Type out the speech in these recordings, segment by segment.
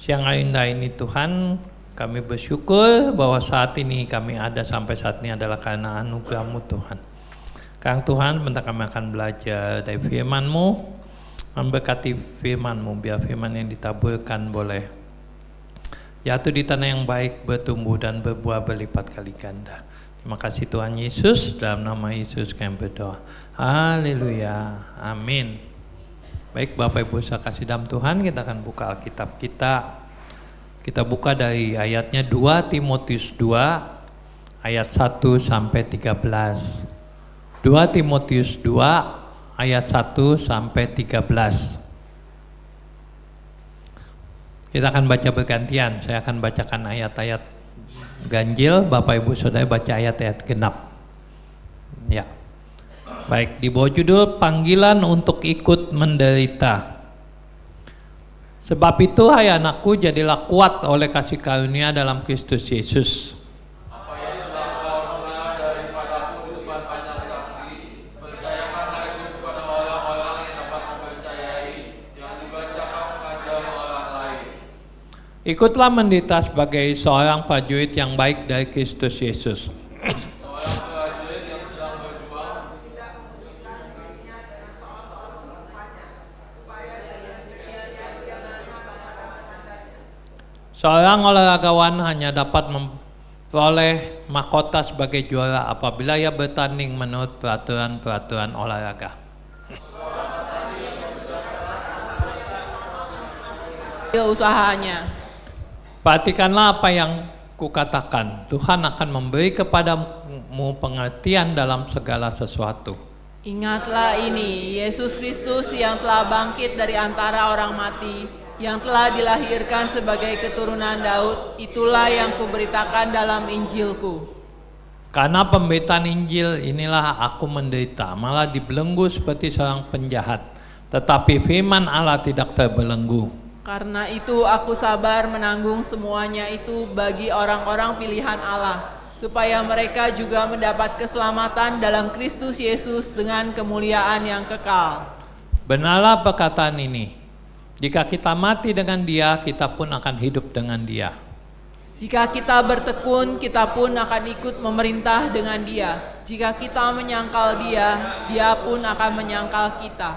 Siang indah ini Tuhan, kami bersyukur bahwa saat ini kami ada sampai saat ini adalah karena anugerah-Mu Tuhan. Sekarang Tuhan, bentar kami akan belajar dari firman-Mu, memberkati firman-Mu, biar firman yang ditaburkan boleh jatuh di tanah yang baik, bertumbuh dan berbuah berlipat kali ganda. Terima kasih Tuhan Yesus, dalam nama Yesus kami berdoa. Haleluya, amin. Baik Bapak Ibu saya kasih dalam Tuhan, kita akan buka Alkitab kita. Kita buka dari ayatnya 2 Timotius 2 ayat 1 sampai 13. 2 Timotius 2 ayat 1 sampai 13. Kita akan baca bergantian. Saya akan bacakan ayat-ayat ganjil, Bapak Ibu Saudara baca ayat-ayat genap. Ya. Baik, di bawah judul panggilan untuk ikut menderita. Sebab itu hai anakku, jadilah kuat oleh kasih karunia dalam Kristus Yesus. Apa yang telah kau dengar daripadaku di depan banyak saksi, percayakanlah itu kepada orang-orang yang dapat dipercayai, yang juga cakap mengajar orang lain. Ikutlah menderita sebagai seorang prajurit yang baik dari Kristus Yesus. Seorang olahragawan hanya dapat memperoleh mahkota sebagai juara apabila ia bertanding menurut peraturan-peraturan olahraga. Usahanya. Perhatikanlah apa yang kukatakan. Tuhan akan memberi kepadamu pengertian dalam segala sesuatu. Ingatlah ini, Yesus Kristus yang telah bangkit dari antara orang mati, yang telah dilahirkan sebagai keturunan Daud, itulah yang kuberitakan dalam Injilku. Karena pemberitaan Injil inilah aku menderita, malah dibelenggu seperti seorang penjahat. Tetapi firman Allah tidak terbelenggu. Karena itu aku sabar menanggung semuanya itu bagi orang-orang pilihan Allah, supaya mereka juga mendapat keselamatan dalam Kristus Yesus dengan kemuliaan yang kekal. Benarlah perkataan ini. Jika kita mati dengan Dia, kita pun akan hidup dengan Dia. Jika kita bertekun, kita pun akan ikut memerintah dengan Dia. Jika kita menyangkal Dia, Dia pun akan menyangkal kita.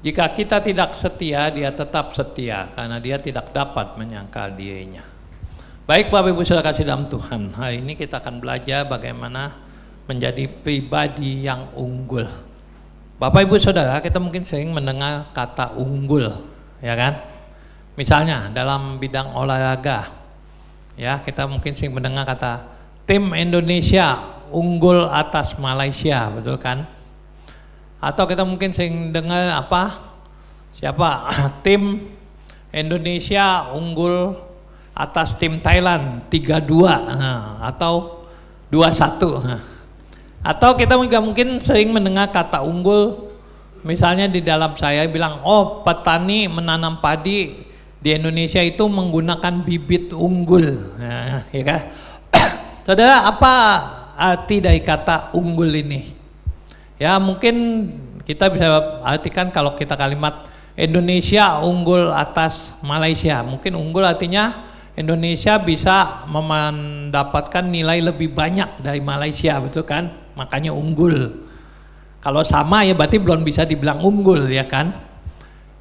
Jika kita tidak setia, Dia tetap setia, karena Dia tidak dapat menyangkal Dianya. Baik Bapak Ibu Saudara kasih dalam Tuhan, hari ini kita akan belajar bagaimana menjadi pribadi yang unggul. Bapak Ibu Saudara, kita mungkin sering mendengar kata unggul, ya kan? Misalnya dalam bidang olahraga, ya kita mungkin sering mendengar kata tim Indonesia unggul atas Malaysia, betul kan? Atau kita mungkin sering dengar tim Indonesia unggul atas tim Thailand 3-2 atau 2-1. Atau kita juga mungkin sering mendengar kata unggul, misalnya di dalam saya bilang, oh petani menanam padi di Indonesia itu menggunakan bibit unggul, ya kan? Saudara, apa arti dari kata unggul ini? Ya mungkin kita bisa artikan kalau kita kalimat Indonesia unggul atas Malaysia, mungkin unggul artinya Indonesia bisa mendapatkan nilai lebih banyak dari Malaysia, betul kan? Makanya unggul. Kalau sama ya berarti belum bisa dibilang unggul, ya kan?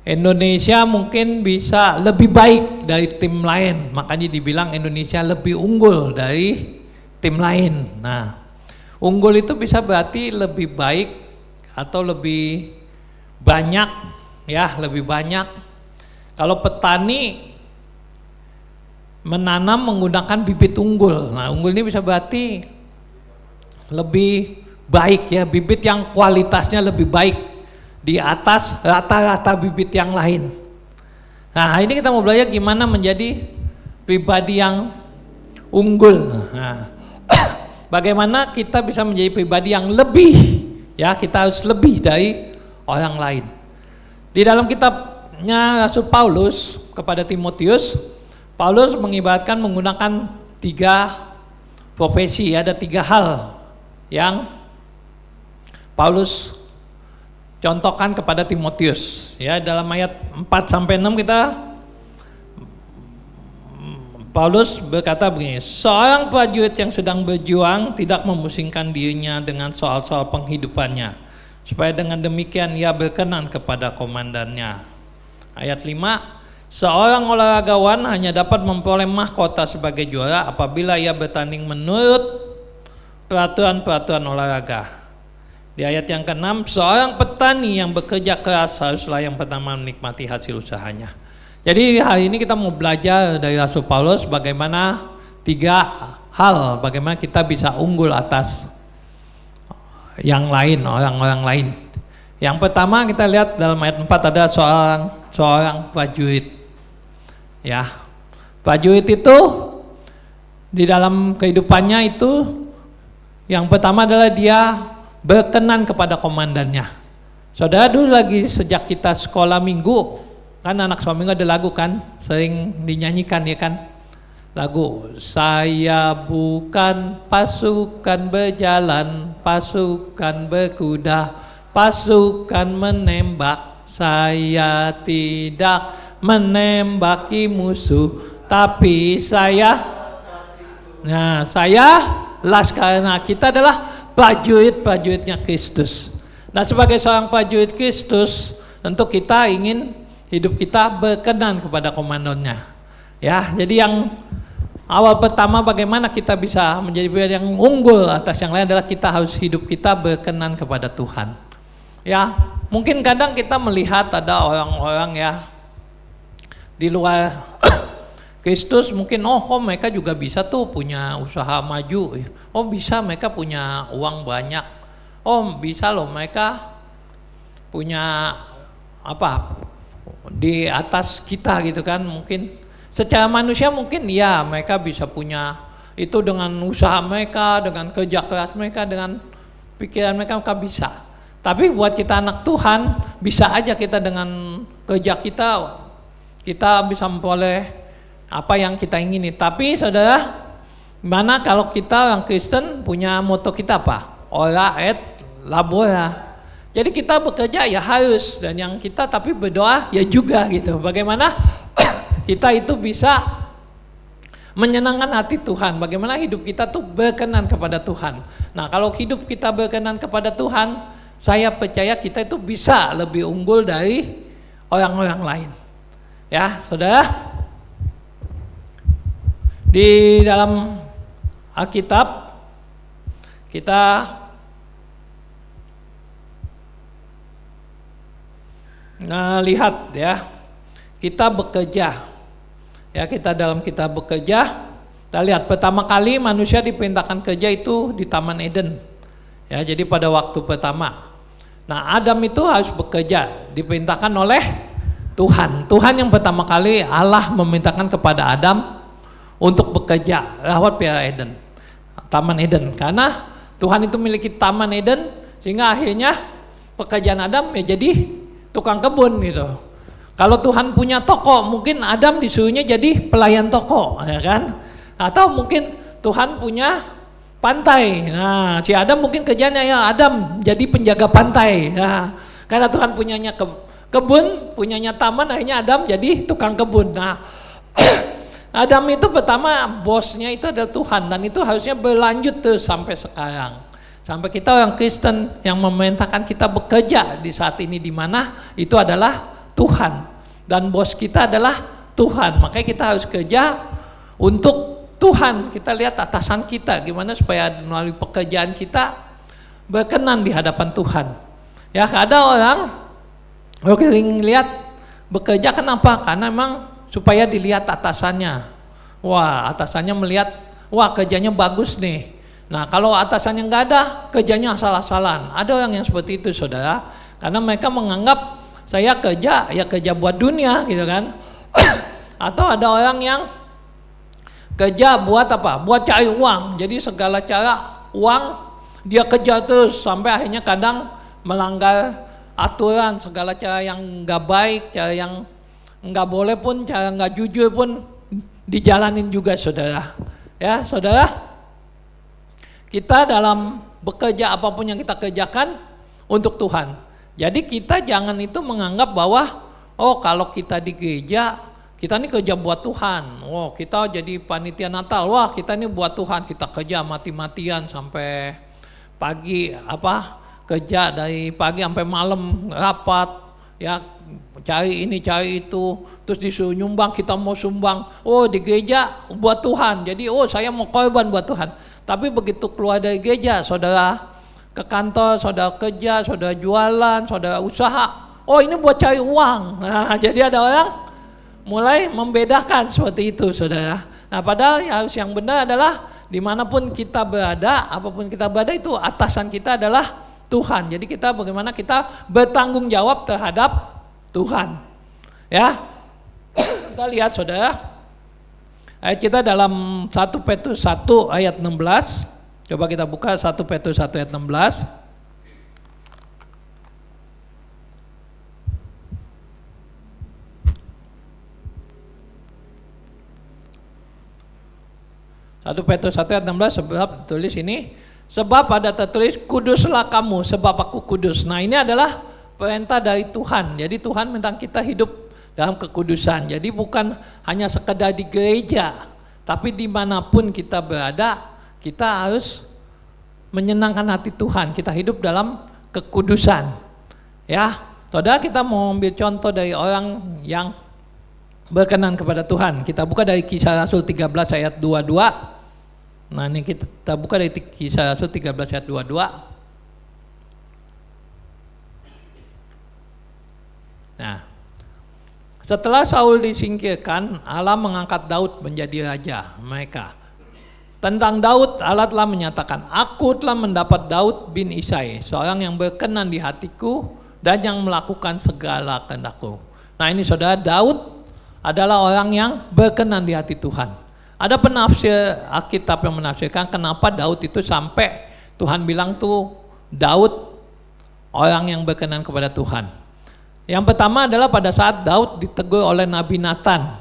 Indonesia mungkin bisa lebih baik dari tim lain, makanya dibilang Indonesia lebih unggul dari tim lain. Nah, unggul itu bisa berarti lebih baik atau lebih banyak, ya lebih banyak. Kalau petani menanam menggunakan bibit unggul, nah unggul ini bisa berarti lebih baik, ya bibit yang kualitasnya lebih baik di atas rata-rata bibit yang lain. Nah ini kita mau belajar gimana menjadi pribadi yang unggul. Nah, bagaimana kita bisa menjadi pribadi yang lebih, ya kita harus lebih dari orang lain. Di dalam kitabnya Rasul Paulus kepada Timotius, Paulus mengibaratkan menggunakan 3 profesi, ada 3 hal yang Paulus contohkan kepada Timotius. Ya, dalam ayat 4-6 kita Paulus berkata begini, seorang prajurit yang sedang berjuang tidak memusingkan dirinya dengan soal-soal penghidupannya, supaya dengan demikian ia berkenan kepada komandannya. Ayat 5, seorang olahragawan hanya dapat memperoleh mahkota sebagai juara apabila ia bertanding menurut peraturan-peraturan olahraga. Di ayat yang ke-6, seorang petani yang bekerja keras haruslah yang pertama menikmati hasil usahanya. Jadi hari ini kita mau belajar dari Rasul Paulus bagaimana 3 hal bagaimana kita bisa unggul atas yang lain, orang-orang lain. Yang pertama kita lihat dalam ayat 4 ada seorang prajurit. Ya. Prajurit itu di dalam kehidupannya itu yang pertama adalah dia berkenan kepada komandannya. Saudara, dulu lagi sejak kita sekolah minggu, kan anak sekolah minggu ada lagu kan, sering dinyanyikan ya kan, lagu saya bukan pasukan berjalan, pasukan berkuda, pasukan menembak, saya tidak menembaki musuh, tapi saya laskar. Nah, kita adalah prajurit-prajuritnya Kristus. Nah, sebagai seorang prajurit Kristus, tentu kita ingin hidup kita berkenan kepada komandannya. Ya, jadi yang awal pertama bagaimana kita bisa menjadi prajurit yang unggul atas yang lain adalah kita harus hidup kita berkenan kepada Tuhan. Ya, mungkin kadang kita melihat ada orang-orang ya di luar Kristus mungkin, kok mereka juga bisa tuh punya usaha maju, bisa mereka punya uang banyak, bisa loh mereka punya apa di atas kita gitu kan. Mungkin secara manusia mungkin ya mereka bisa punya itu dengan usaha mereka, dengan kerja keras mereka, dengan pikiran mereka bisa. Tapi buat kita anak Tuhan, bisa aja kita dengan kerja kita bisa memperoleh apa yang kita ingini. Tapi saudara, mana kalau kita orang Kristen punya moto kita apa? Ora et labora. Jadi kita bekerja ya harus, dan yang kita tapi berdoa ya juga gitu. Bagaimana kita itu bisa menyenangkan hati Tuhan, bagaimana hidup kita tuh berkenan kepada Tuhan. Nah, kalau hidup kita berkenan kepada Tuhan, saya percaya kita itu bisa lebih unggul dari orang-orang lain. Ya, saudara, di dalam Alkitab kita lihat ya, kita bekerja ya, dalam kita bekerja, kita lihat pertama kali manusia diperintahkan kerja itu di Taman Eden ya. Jadi pada waktu pertama, nah Adam itu harus bekerja, diperintahkan oleh Tuhan yang pertama kali Allah memerintahkan kepada Adam untuk bekerja rawat piara Eden, Taman Eden, karena Tuhan itu memiliki Taman Eden sehingga akhirnya pekerjaan Adam ya jadi tukang kebun gitu. Kalau Tuhan punya toko, mungkin Adam disuruhnya jadi pelayan toko, ya kan? Atau mungkin Tuhan punya pantai. Nah, si Adam mungkin kerjanya ya Adam jadi penjaga pantai. Nah, karena Tuhan punyanya kebun, punyanya taman, akhirnya Adam jadi tukang kebun. Nah, Adam itu pertama bosnya itu adalah Tuhan, dan itu harusnya berlanjut terus sampai sekarang. Sampai kita orang Kristen yang memerintahkan kita bekerja di saat ini, di mana itu adalah Tuhan dan bos kita adalah Tuhan. Makanya kita harus kerja untuk Tuhan. Kita lihat atasan kita gimana supaya melalui pekerjaan kita berkenan di hadapan Tuhan. Ya, ada orang lihat bekerja kenapa? Karena memang supaya dilihat atasannya. Wah, atasannya melihat, wah kerjanya bagus nih. Nah, kalau atasannya nggak ada, kerjanya asal-asalan. Ada orang yang seperti itu, saudara. Karena mereka menganggap saya kerja, ya kerja buat dunia gitu kan. Atau ada orang yang kerja buat apa? Buat cari uang. Jadi segala cara uang dia kejar terus sampai akhirnya kadang melanggar aturan, segala cara yang nggak baik, cara yang nggak boleh pun, cara nggak jujur pun dijalanin juga, saudara. Ya, saudara. Kita dalam bekerja apapun yang kita kerjakan untuk Tuhan. Jadi kita jangan itu menganggap bahwa kalau kita di gereja kita ini kerja buat Tuhan. Wah, kita jadi panitia Natal. Wah, kita ini buat Tuhan, kita kerja mati-matian sampai pagi, kerja dari pagi sampai malam, rapat, ya cari ini cari itu, terus disuruh nyumbang, kita mau sumbang. Oh, di gereja buat Tuhan. Jadi saya mau korban buat Tuhan. Tapi begitu keluar dari gereja, saudara ke kantor, saudara kerja, saudara jualan, saudara usaha. Oh, ini buat cari uang. Nah, jadi ada orang mulai membedakan seperti itu, saudara. Nah, padahal yang benar adalah dimanapun kita berada, apapun kita berada, itu atasan kita adalah Tuhan. Jadi kita bagaimana kita bertanggung jawab terhadap Tuhan. Ya, kita lihat, saudara, ayat kita dalam 1 Petrus 1 ayat 16. Coba kita buka 1 Petrus 1 ayat 16. 1 Petrus 1 ayat 16, sebab tulis ini, sebab ada tertulis kuduslah kamu sebab aku kudus. Nah, ini adalah perintah dari Tuhan. Jadi Tuhan minta kita hidup dalam kekudusan. Jadi bukan hanya sekedar di gereja, tapi dimanapun kita berada, kita harus menyenangkan hati Tuhan. Kita hidup dalam kekudusan. Ya, saudara, kita mau ambil contoh dari orang yang berkenan kepada Tuhan. Kita buka dari Kisah Rasul 13 ayat 22. Nah, ini kita buka dari Kisah Rasul 13 ayat 22. Nah, setelah Saul disingkirkan, Allah mengangkat Daud menjadi raja mereka. Tentang Daud, Allah telah menyatakan, aku telah mendapat Daud bin Isai, seorang yang berkenan di hatiku dan yang melakukan segala kehendakku. Nah, ini saudara, Daud adalah orang yang berkenan di hati Tuhan. Ada penafsir Alkitab yang menafsirkan kenapa Daud itu sampai Tuhan bilang tuh Daud orang yang berkenan kepada Tuhan. Yang pertama adalah pada saat Daud ditegur oleh Nabi Nathan.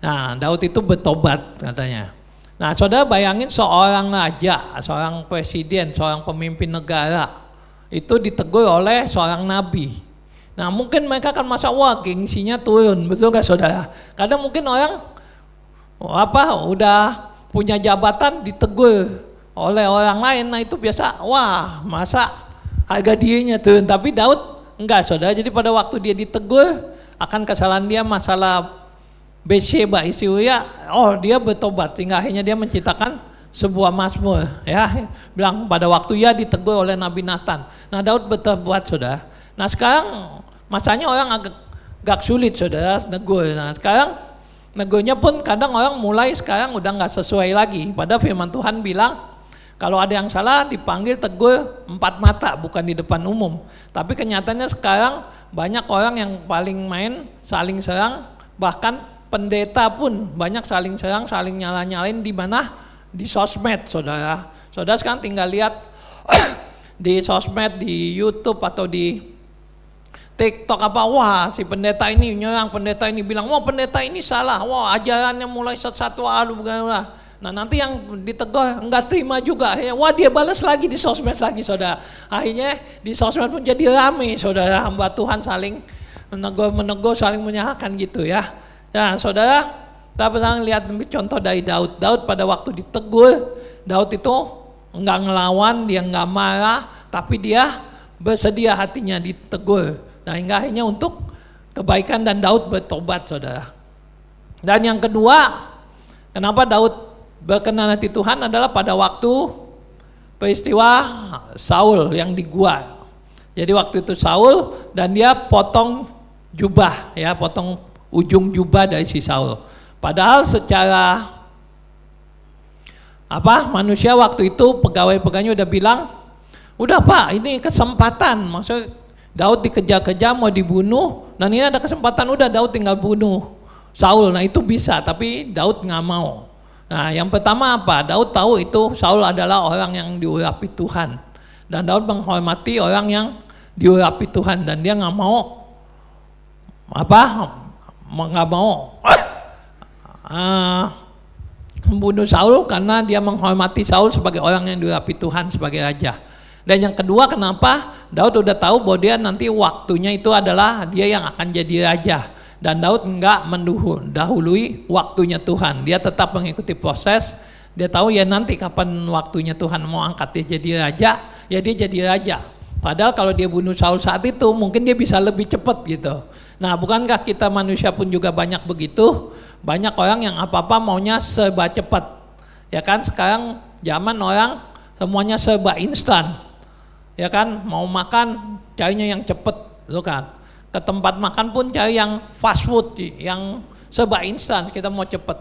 Nah, Daud itu bertobat katanya. Nah, saudara bayangin seorang raja, seorang presiden, seorang pemimpin negara itu ditegur oleh seorang nabi. Nah, mungkin mereka akan merasa wah gengsinya turun, betul gak saudara? Kadang mungkin orang udah punya jabatan ditegur oleh orang lain, nah itu biasa wah masa harga dirinya turun. Tapi Daud enggak, saudara. Jadi pada waktu dia ditegur akan kesalahan dia masalah Betsyeba istri Uria, dia bertobat sehingga akhirnya dia menciptakan sebuah mazmur, ya, bilang pada waktu ia ditegur oleh Nabi Nathan. Nah, Daud bertobat, saudara. Nah, sekarang masanya orang agak sulit, saudara, negur. Nah, sekarang negurnya pun kadang orang mulai sekarang udah nggak sesuai lagi. Padahal firman Tuhan bilang kalau ada yang salah dipanggil tegur 4 mata, bukan di depan umum. Tapi kenyataannya sekarang banyak orang yang paling main saling serang, bahkan pendeta pun banyak saling serang, saling nyala-nyalain di mana? Di sosmed, saudara. Saudara sekarang tinggal lihat di sosmed, di YouTube atau di TikTok wah si pendeta ini nyerang, pendeta ini bilang wah pendeta ini salah, wah ajarannya mulai satu bagaimana. Nah, nanti yang ditegur enggak terima juga, wah dia balas lagi di sosmed lagi, saudara. Akhirnya di sosmed pun jadi rame, saudara, hamba Tuhan saling menegur, saling menyalahkan gitu ya. Nah, saudara, kita pernah lihat contoh dari Daud. Daud pada waktu ditegur, Daud itu enggak ngelawan, dia enggak marah, tapi dia bersedia hatinya ditegur. Nah, hingga akhirnya untuk kebaikan dan Daud bertobat, saudara. Dan yang kedua, kenapa Daud berkenan hati Tuhan adalah pada waktu peristiwa Saul yang di gua. Jadi waktu itu Saul dan dia potong jubah, ya, potong ujung jubah dari si Saul. Padahal secara manusia waktu itu pegawai-pegawainya udah bilang, udah Pak, ini kesempatan, maksudnya Daud dikejar-kejar mau dibunuh, dan ini ada kesempatan, udah Daud tinggal bunuh Saul. Nah, itu bisa, tapi Daud nggak mau. Nah, yang pertama apa? Daud tahu itu Saul adalah orang yang diurapi Tuhan, dan Daud menghormati orang yang diurapi Tuhan, dan dia nggak mau membunuh Saul karena dia menghormati Saul sebagai orang yang diurapi Tuhan sebagai raja. Dan yang kedua, kenapa Daud udah tahu bahwa dia nanti waktunya itu adalah dia yang akan jadi raja. Dan Daud enggak mendahului waktunya Tuhan. Dia tetap mengikuti proses. Dia tahu ya nanti kapan waktunya Tuhan mau angkat dia jadi raja, ya dia jadi raja. Padahal kalau dia bunuh Saul saat itu mungkin dia bisa lebih cepat gitu. Nah, bukankah kita manusia pun juga banyak begitu? Banyak orang yang apa-apa maunya serba cepat. Ya kan, sekarang zaman orang semuanya serba instan. Ya kan, mau makan carinya yang cepat, gitu kan. Ke tempat makan pun cari yang fast food, yang serba instan, kita mau cepat.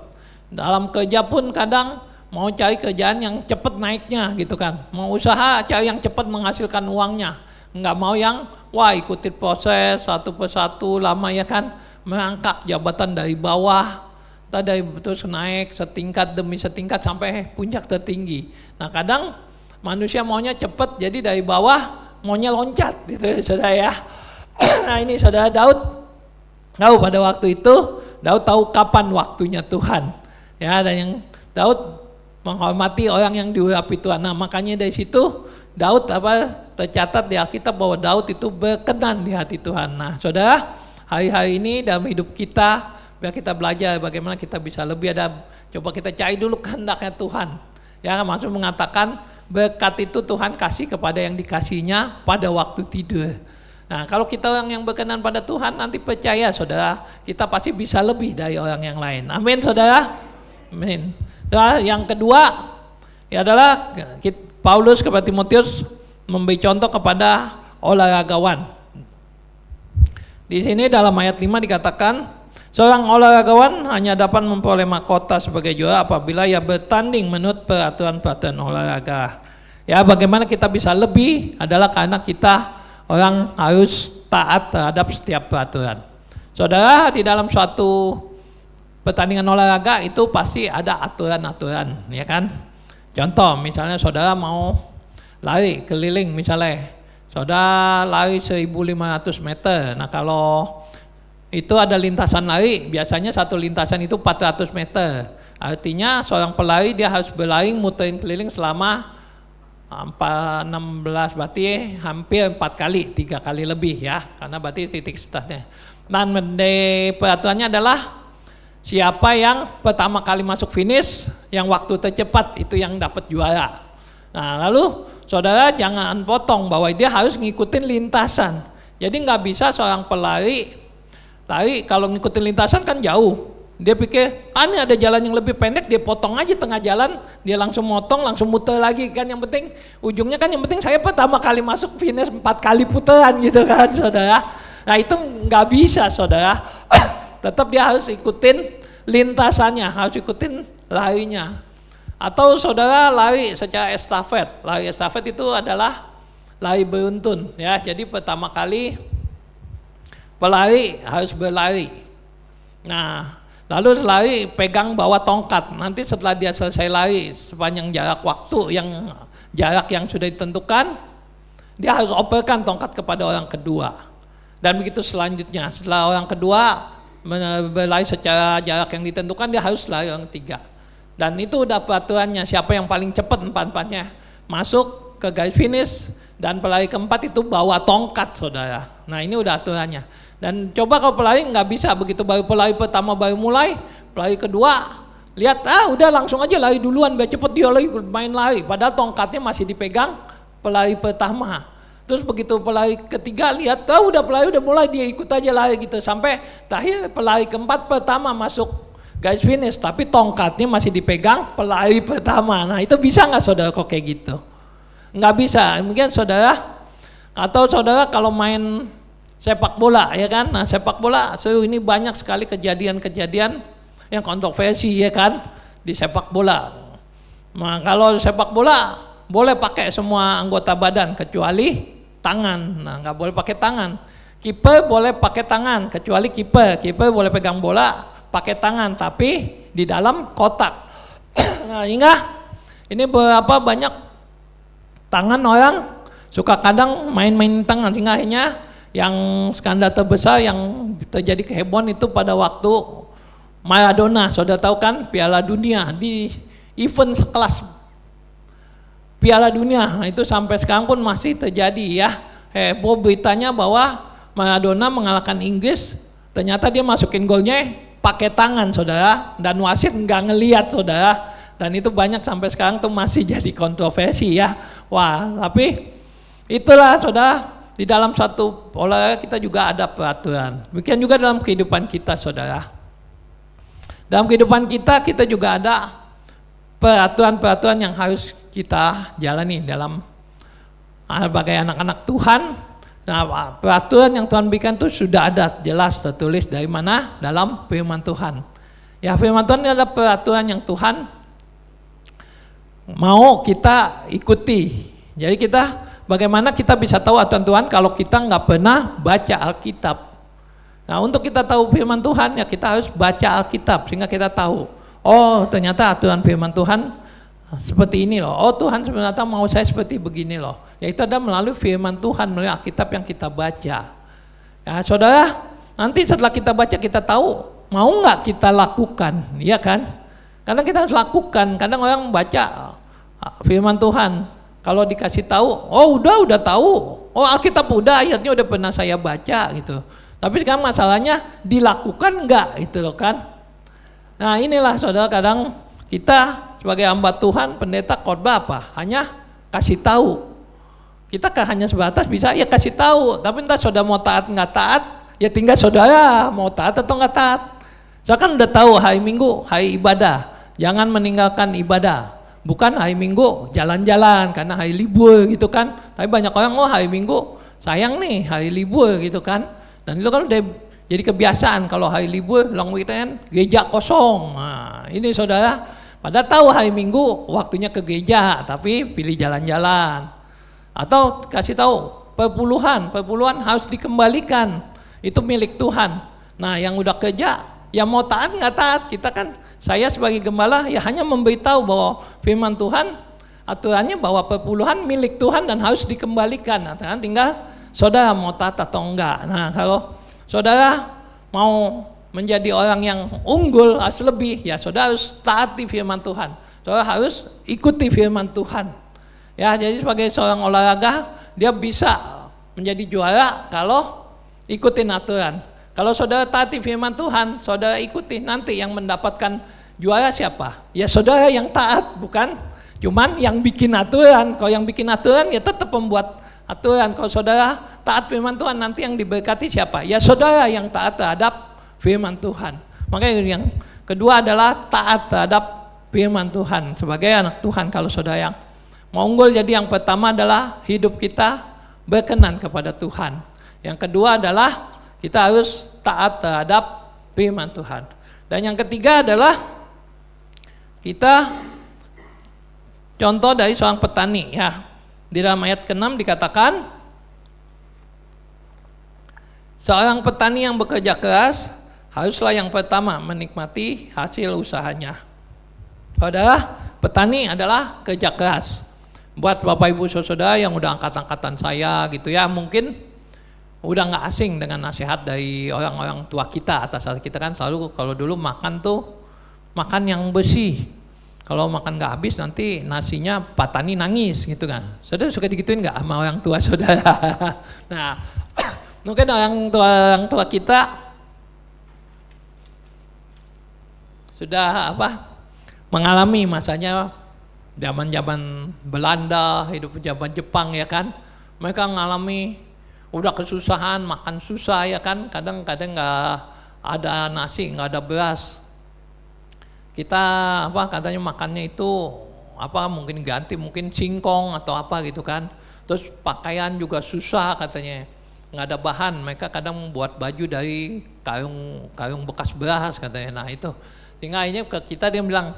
Dalam kerja pun kadang mau cari kerjaan yang cepat naiknya gitu kan. Mau usaha cari yang cepat menghasilkan uangnya. Enggak mau yang ikutin proses satu persatu lama ya kan. Merangkak jabatan dari bawah, dari terus naik setingkat demi setingkat sampai puncak tertinggi. Nah kadang manusia maunya cepat, jadi dari bawah maunya loncat gitu ya saudara ya. Nah ini saudara Daud tahu pada waktu itu, Daud tahu kapan waktunya Tuhan. Ya, dan yang Daud menghormati orang yang diurapi Tuhan. Nah makanya dari situ Daud tercatat di Alkitab bahwa Daud itu berkenan di hati Tuhan. Nah saudara, hari-hari ini dalam hidup kita, biar kita belajar bagaimana kita bisa lebih coba kita cari dulu kehendaknya Tuhan. Ya, maksud mengatakan berkat itu Tuhan kasih kepada yang dikasihnya pada waktu tidur. Nah kalau kita orang yang berkenan pada Tuhan, nanti percaya saudara, kita pasti bisa lebih dari orang yang lain. Amin saudara. Amin. Nah, yang kedua ya adalah Paulus kepada Timotius memberi contoh kepada olahragawan. Di sini dalam ayat 5 dikatakan, seorang olahragawan hanya dapat memperoleh mahkota sebagai juara apabila ia bertanding menurut peraturan-peraturan olahraga. Ya, bagaimana kita bisa lebih adalah karena kita orang harus taat terhadap setiap peraturan. Saudara, di dalam suatu pertandingan olahraga itu pasti ada aturan-aturan, ya kan? Contoh, misalnya saudara mau lari keliling misalnya, saudara lari 1.500 meter. Nah kalau itu ada lintasan lari, biasanya satu lintasan itu 400 meter. Artinya seorang pelari dia harus berlari muterin keliling selama 16 berarti hampir 4 kali, 3 kali lebih ya, karena berarti titik startnya. Dan peraturannya adalah siapa yang pertama kali masuk finish, yang waktu tercepat itu yang dapat juara. Nah lalu saudara jangan potong bahwa dia harus ngikutin lintasan. Jadi nggak bisa seorang pelari lari kalau ngikutin lintasan kan jauh. Dia pikir, ini ada jalan yang lebih pendek, dia potong aja tengah jalan, dia langsung motong, langsung muter lagi kan. Yang penting ujungnya kan yang penting saya pertama kali masuk finish 4 kali putaran gitu kan saudara. Nah itu nggak bisa saudara. Tetap dia harus ikutin lintasannya, harus ikutin larinya. Atau saudara lari secara estafet. Lari estafet itu adalah lari beruntun ya. Jadi pertama kali pelari harus berlari. Nah, lalu lari pegang bawa tongkat. Nanti setelah dia selesai lari sepanjang jarak waktu jarak yang sudah ditentukan, dia harus operkan tongkat kepada orang kedua. Dan begitu selanjutnya, setelah orang kedua berlari secara jarak yang ditentukan, dia harus lari orang ketiga. Dan itu udah peraturannya, siapa yang paling cepat empat-empatnya masuk ke garis finish, dan pelari keempat itu bawa tongkat saudara. Nah ini udah aturannya. Dan coba kalau pelari nggak bisa, begitu baru pelari pertama baru mulai, pelari kedua lihat udah langsung aja lari duluan biar cepet dia lagi main lari, padahal tongkatnya masih dipegang pelari pertama. Terus begitu pelari ketiga lihat udah pelari udah mulai, dia ikut aja lari gitu sampai terakhir pelari keempat pertama masuk garis finish tapi tongkatnya masih dipegang pelari pertama. Nah itu bisa nggak saudara kok kayak gitu? Nggak bisa. Mungkin saudara atau saudara kalau main sepak bola ya kan, nah sepak bola ini banyak sekali kejadian-kejadian yang kontroversi ya kan di sepak bola. Nah kalau sepak bola boleh pakai semua anggota badan kecuali tangan. Nah nggak boleh pakai tangan. Kiper boleh pakai tangan kecuali kiper boleh pegang bola pakai tangan tapi di dalam kotak. Nah hingga ini berapa banyak tangan orang suka kadang main-main tangan, sehingga akhirnya yang skandal terbesar yang terjadi kehebohan itu pada waktu Maradona. Saudara tahu kan Piala Dunia, di event sekelas Piala Dunia, nah itu sampai sekarang pun masih terjadi ya. Heboh beritanya bahwa Maradona mengalahkan Inggris Ternyata dia masukin golnya pakai tangan saudara, dan wasit nggak ngelihat saudara, dan itu banyak sampai sekarang tuh masih jadi kontroversi ya. Wah, tapi itulah saudara, di dalam satu olahraga kita juga ada peraturan. Demikian juga dalam kehidupan kita saudara. Dalam kehidupan kita juga ada peraturan-peraturan yang harus kita jalani dalam sebagai anak-anak Tuhan. Nah, peraturan yang Tuhan berikan itu sudah ada jelas tertulis dari mana? Dalam firman Tuhan. Ya, firman Tuhan ini adalah peraturan yang Tuhan mau kita ikuti. Jadi bagaimana kita bisa tahu aturan Tuhan kalau kita nggak pernah baca Alkitab? Nah, untuk kita tahu firman Tuhan ya kita harus baca Alkitab sehingga kita tahu. Oh, ternyata aturan firman Tuhan seperti ini loh. Oh, Tuhan sebenarnya mau saya seperti begini loh. Yaitu ada melalui firman Tuhan, melalui Alkitab yang kita baca. Ya, saudara, nanti setelah kita baca kita tahu mau nggak kita lakukan, iya kan? Karena kita harus lakukan. Kadang orang baca firman Tuhan, kalau dikasih tahu, oh udah tahu. Oh, Alkitab udah, ayatnya udah pernah saya baca gitu. Tapi sekarang masalahnya dilakukan nggak itu loh kan? Nah, inilah saudara, kadang kita sebagai hamba Tuhan, pendeta, khotbah apa? Hanya kasih tahu. Kita hanya sebatas bisa ya kasih tahu, tapi entah saudara mau taat nggak taat, ya tinggal saudara mau taat atau nggak taat. Saya kan udah tahu hari Minggu, hari ibadah, jangan meninggalkan ibadah. Bukan hari Minggu jalan-jalan karena hari libur gitu kan. Tapi banyak orang, oh hari Minggu sayang nih hari libur gitu kan. Dan itu kan udah jadi kebiasaan kalau hari libur, long weekend, gereja kosong. Nah, ini saudara, pada tahu hari Minggu waktunya ke gereja, tapi pilih jalan-jalan. Atau kasih tahu perpuluhan harus dikembalikan, itu milik Tuhan. Nah, yang udah kerja, ya mau taat nggak taat, kita kan, saya sebagai gembala ya hanya memberitahu bahwa firman Tuhan aturannya bahwa perpuluhan milik Tuhan dan harus dikembalikan. Nah, tinggal saudara mau taat atau enggak. Nah, kalau saudara mau menjadi orang yang unggul harus lebih, ya saudara harus taati firman Tuhan. Saudara harus ikuti firman Tuhan. Ya, jadi sebagai seorang olahraga dia bisa menjadi juara kalau ikutin aturan. Kalau saudara taati firman Tuhan, saudara ikuti, nanti yang mendapatkan juara siapa? Ya saudara yang taat, bukan cuman yang bikin aturan. Kalau yang bikin aturan ya tetap membuat aturan. Kalau saudara taat firman Tuhan, nanti yang diberkati siapa? Ya saudara yang taat terhadap firman Tuhan. Makanya yang kedua adalah taat terhadap firman Tuhan sebagai anak Tuhan. Kalau saudara yang mau unggul, jadi yang pertama adalah hidup kita berkenan kepada Tuhan. Yang kedua adalah kita harus taat terhadap firman Tuhan. Dan yang ketiga adalah kita contoh dari seorang petani ya. Di dalam ayat ke-6 dikatakan seorang petani yang bekerja keras haruslah yang pertama menikmati hasil usahanya. Saudara, petani adalah kerja keras. Buat Bapak Ibu Saudara yang udah angkatan saya gitu ya, mungkin udah nggak asing dengan nasihat dari orang-orang tua kita. Atas kita kan selalu kalau dulu makan tuh makan yang bersih. Kalau makan nggak habis nanti nasinya petani nangis gitu kan. Saudara suka digituin nggak sama orang tua saudara? Nah, mungkin orang tua kita sudah mengalami masanya zaman Belanda, hidup zaman Jepang ya kan. Mereka mengalami udah kesusahan, makan susah ya kan. Kadang-kadang nggak ada nasi, nggak ada beras. Kita katanya makannya itu mungkin ganti, mungkin singkong atau apa gitu kan. Terus pakaian juga susah katanya, nggak ada bahan. Mereka kadang membuat baju dari karung bekas beras katanya. Nah itu, sehingga akhirnya ke kita dia bilang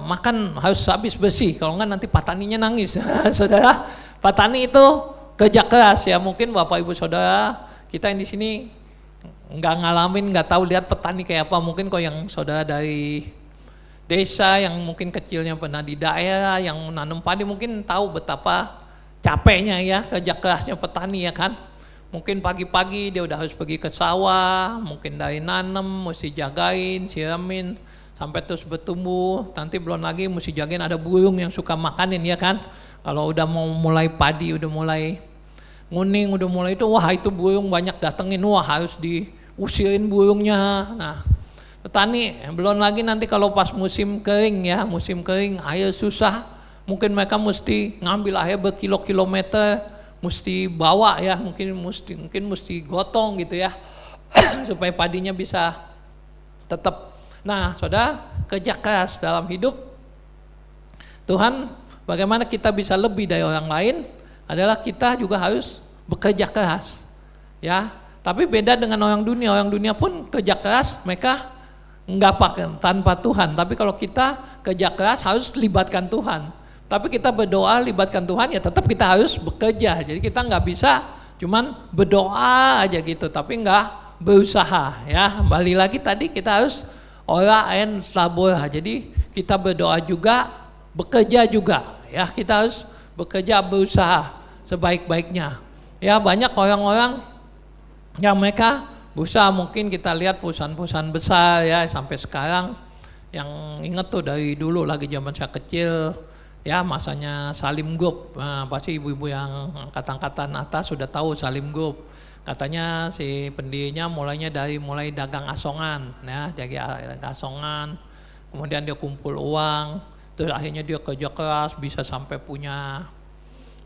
makan harus habis bersih, kalau enggak nanti petaninya nangis. Saudara, petani itu kerja keras ya. Mungkin Bapak Ibu Saudara kita yang di sini nggak ngalamin, nggak tahu lihat petani kayak apa. Mungkin kok yang saudara dari desa yang mungkin kecilnya pernah di daerah yang menanam padi mungkin tahu betapa capeknya ya kerja kerasnya petani ya kan. Mungkin pagi-pagi dia udah harus pergi ke sawah, mungkin dari nanam mesti jagain, siramin sampai terus bertumbuh. Nanti belum lagi mesti jagain ada burung yang suka makanin ya kan. Kalau udah mau mulai padi, udah mulai nguning, udah mulai itu, wah itu burung banyak datengin, wah harus usirin burungnya. Nah, petani belum lagi nanti kalau pas musim kering ya, musim kering air susah, mungkin mereka mesti ngambil air berkilo-kilometer, mesti bawa ya, mungkin mesti gotong gitu ya supaya padinya bisa tetap. Nah, saudara, kerja keras dalam hidup Tuhan, bagaimana kita bisa lebih dari orang lain adalah kita juga harus bekerja keras ya. Tapi beda dengan orang dunia pun kerja keras mereka enggak pakai tanpa Tuhan. Tapi kalau kita kerja keras harus libatkan Tuhan. Tapi kita berdoa libatkan Tuhan ya tetap kita harus bekerja. Jadi kita enggak bisa cuman berdoa aja gitu tapi enggak berusaha ya. Balik lagi tadi kita harus ora and labor. Jadi kita berdoa juga, bekerja juga ya. Kita harus bekerja, berusaha sebaik-baiknya. Ya, banyak orang-orang yang mereka berusaha, mungkin kita lihat perusahaan-perusahaan besar ya sampai sekarang, yang ingat tuh dari dulu lagi zaman saya kecil ya, masanya Salim Group. Nah, pasti ibu-ibu yang angkatan atas sudah tahu Salim Group. Katanya si pendirinya mulai dagang asongan ya, jadi asongan, kemudian dia kumpul uang, terus akhirnya dia kerja keras bisa sampai punya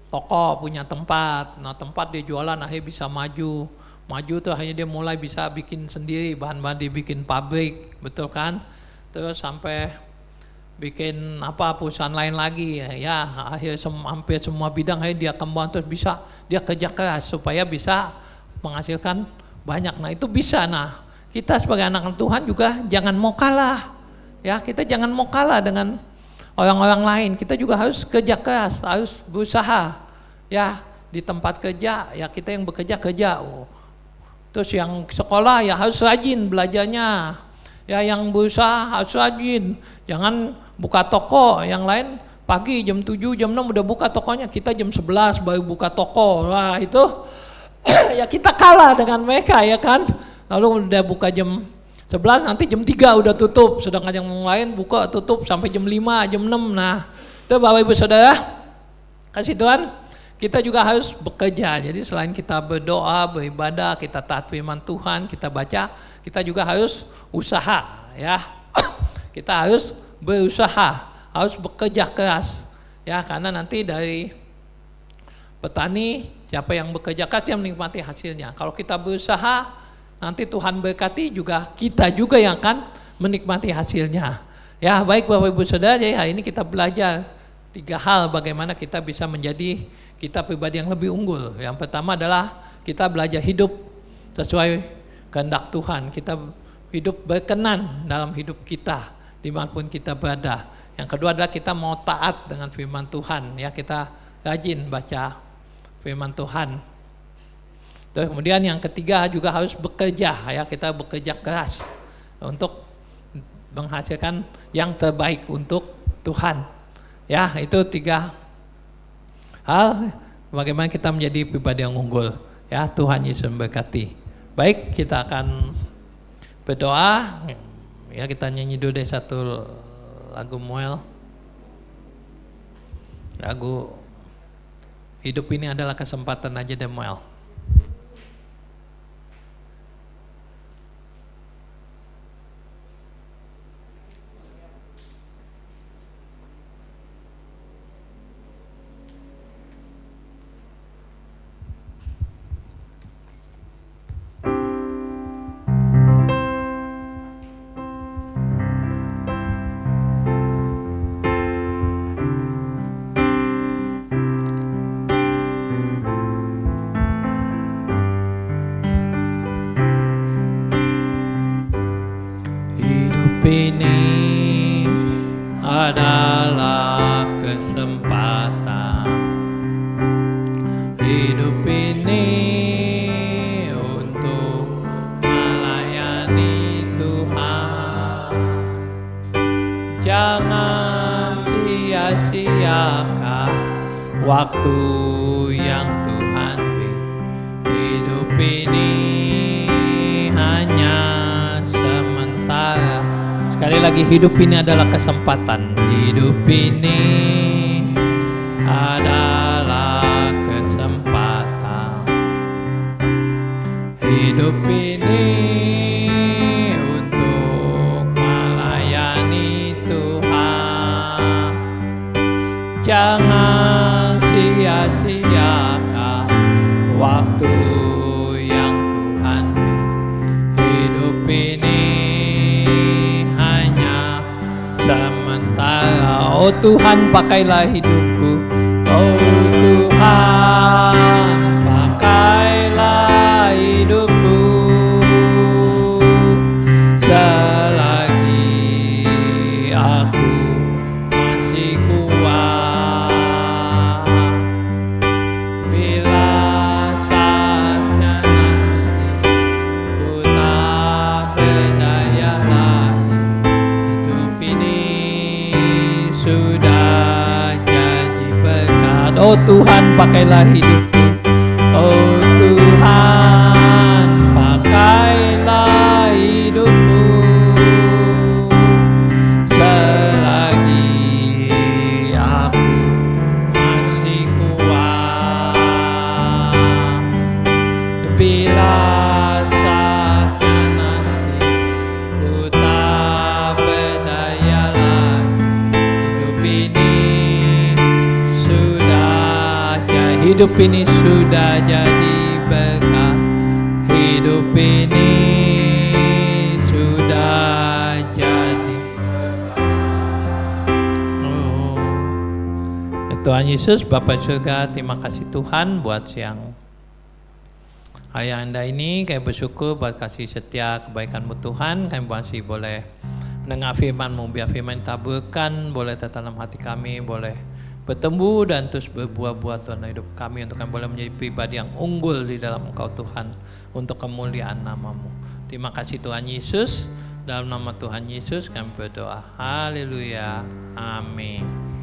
toko, punya tempat. Nah, tempat dia jualan akhirnya bisa maju tuh, akhirnya dia mulai bisa bikin sendiri, bahan-bahan dibikin pabrik, betul kan? Terus sampai bikin perusahaan lain lagi ya, akhirnya hampir semua bidang akhirnya dia kembang, terus bisa dia kerja keras supaya bisa menghasilkan banyak. Nah, itu bisa. Nah, kita sebagai anak Tuhan juga jangan mau kalah ya, kita jangan mau kalah dengan orang-orang lain, kita juga harus kerja keras, harus berusaha ya. Di tempat kerja ya kita yang bekerja kerja. Terus yang sekolah ya harus rajin belajarnya. Ya, yang berusaha harus rajin. Jangan buka toko, yang lain pagi jam 7, jam 6 udah buka tokonya, kita jam 11 baru buka toko. Wah, itu ya kita kalah dengan mereka ya kan. Lalu udah buka jam 11 nanti jam 3 udah tutup, sedangkan yang lain buka tutup sampai jam 5, jam 6. Nah, itu Bapak Ibu Saudara, kasih Tuhan, kita juga harus bekerja. Jadi selain kita berdoa, beribadah, kita taat firman Tuhan, kita baca, kita juga harus usaha ya. Kita harus berusaha, harus bekerja keras ya, karena nanti dari petani siapa yang bekerja keras yang menikmati hasilnya. Kalau kita berusaha, nanti Tuhan berkati juga, kita juga yang akan menikmati hasilnya. Ya, baik Bapak Ibu Saudara, jadi hari ini kita belajar 3 hal bagaimana kita bisa menjadi kita pribadi yang lebih unggul. Yang pertama adalah kita belajar hidup sesuai kehendak Tuhan. Kita hidup berkenan dalam hidup kita dimanapun kita berada. Yang kedua adalah kita mau taat dengan firman Tuhan. Ya, kita rajin baca firman Tuhan. Terus kemudian yang ketiga juga harus bekerja. Ya, kita bekerja keras untuk menghasilkan yang terbaik untuk Tuhan. Ya, itu 3 hal bagaimana kita menjadi pribadi yang unggul. Ya, Tuhan Yesus memberkati. Baik, kita akan berdoa. Ya, kita nyanyi dulu deh satu lagu Moel. Lagu Hidup Ini Adalah Kesempatan aja deh Moel. Ini adalah kesempatan. Hidup ini untuk melayani Tuhan. Jangan sia-siakan waktu yang Tuhan beri. Hidup ini hanya sementara. Sekali lagi, hidup ini adalah kesempatan. Hidup ini adalah kesempatan. Hidup ini Jangan sia-siakan waktu yang Tuhan beri. Hidup ini hanya sementara. Oh Tuhan, pakailah hidupku. Oh Tuhan, pakailah hidupku selagi aku masih kuat. Bila saatnya nanti ku tak berdaya lagi, hidup ini sudah jadi berkat. Oh Tuhan, pakailah hidupku. Oh Tuhan, pakailah hidupku selagi aku masih kuat. Bila saatnya nanti ku tak berdaya lagi, hidup ini sudah jadi berkat. Hidup ini sudah jadi. Oh. Tuhan Yesus, Bapa surga, terima kasih Tuhan buat siang Ayah Anda ini. Kami bersyukur buat kasih setia kebaikan-Mu Tuhan. Kami masih boleh mendengar firman-Mu, biar firman taburkan boleh tertanam hati kami, boleh bertumbuh dan terus berbuah-buah Tuhan hidup kami, untuk kami boleh menjadi pribadi yang unggul di dalam Engkau Tuhan, untuk kemuliaan nama-Mu. Terima kasih Tuhan Yesus, dalam nama Tuhan Yesus kami berdoa. Haleluya, amin.